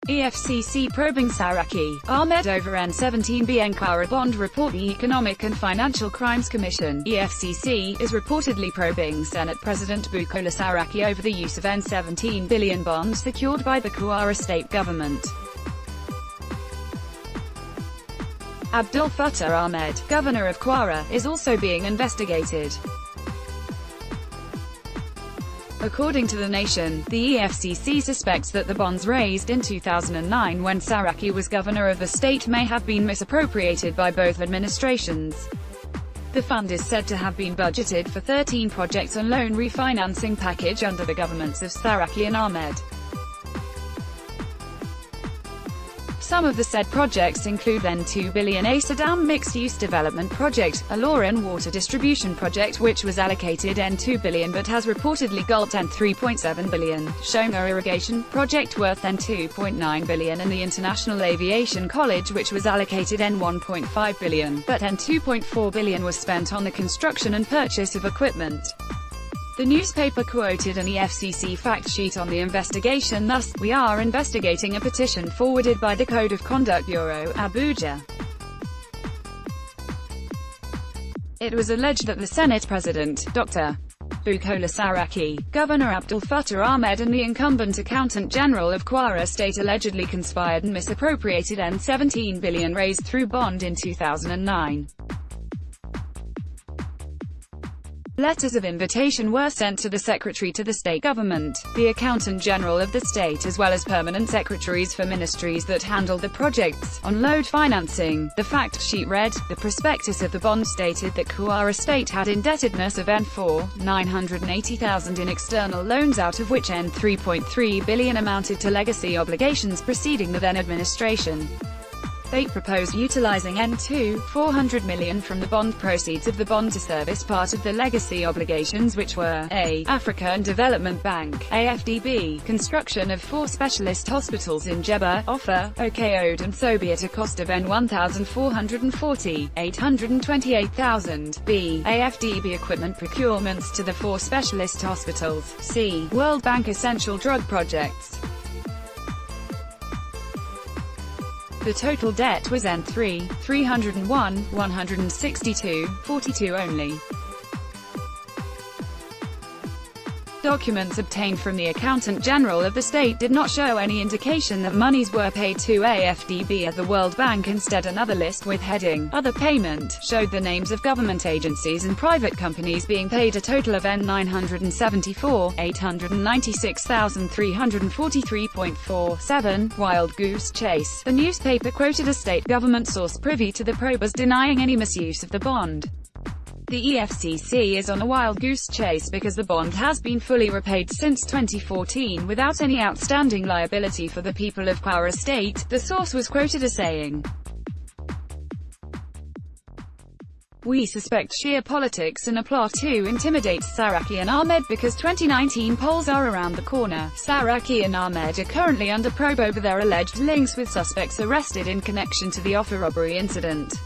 EFCC probing Saraki, Ahmed over N17bn Kwara bond report. The Economic and Financial Crimes Commission, EFCC, is reportedly probing Senate President Bukola Saraki over the use of N17 billion bonds secured by the Kwara state government. Abdul Fattah Ahmed, governor of Kwara, is also being investigated. According to The Nation, the EFCC suspects that the bonds raised in 2009 when Saraki was governor of the state may have been misappropriated by both administrations. The fund is said to have been budgeted for 13 projects and loan refinancing package under the governments of Saraki and Ahmed. Some of the said projects include N2 billion Asadam mixed-use development project, a Lauren water distribution project which was allocated N2 billion but has reportedly gulped N3.7 billion, Shonga irrigation project worth N2.9 billion, and the International Aviation College which was allocated N1.5 billion, but N2.4 billion was spent on the construction and purchase of equipment. The newspaper quoted an EFCC fact sheet on the investigation. Thus, "We are investigating a petition forwarded by the Code of Conduct Bureau, Abuja." It was alleged that the Senate President, Dr. Bukola Saraki, Governor Abdul Fattah Ahmed and the incumbent Accountant General of Kwara State allegedly conspired and misappropriated N17 billion raised through bond in 2009. Letters of invitation were sent to the Secretary to the state government, the Accountant General of the state as well as permanent secretaries for ministries that handled the projects, on load financing. The fact sheet read, the prospectus of the bond stated that Kwara State had indebtedness of N4,980,000 in external loans, out of which N3.3 billion amounted to legacy obligations preceding the then administration. They proposed utilizing N2.4 million from the bond proceeds of the bond to service part of the legacy obligations, which were A. Africa and Development Bank (AFDB), construction of 4 specialist hospitals in Jebba, Offa, Okeode and Sobi at a cost of N1,440, 828,000, B. AFDB equipment procurements to the 4 specialist hospitals, C. World Bank essential drug projects. The total debt was N3,301,162,42 only. Documents obtained from the Accountant General of the state did not show any indication that monies were paid to AFDB at the World Bank. Instead, another list with heading "Other Payment" showed the names of government agencies and private companies being paid a total of N974,896,343.47. Wild Goose Chase. The newspaper quoted a state government source privy to the probe as denying any misuse of the bond. The EFCC is on a wild goose chase because the bond has been fully repaid since 2014 without any outstanding liability for the people of Kwara State, the source was quoted as saying. "We suspect sheer politics and a plot to intimidate Saraki and Ahmed because 2019 polls are around the corner." Saraki and Ahmed are currently under probe over their alleged links with suspects arrested in connection to the Offa robbery incident.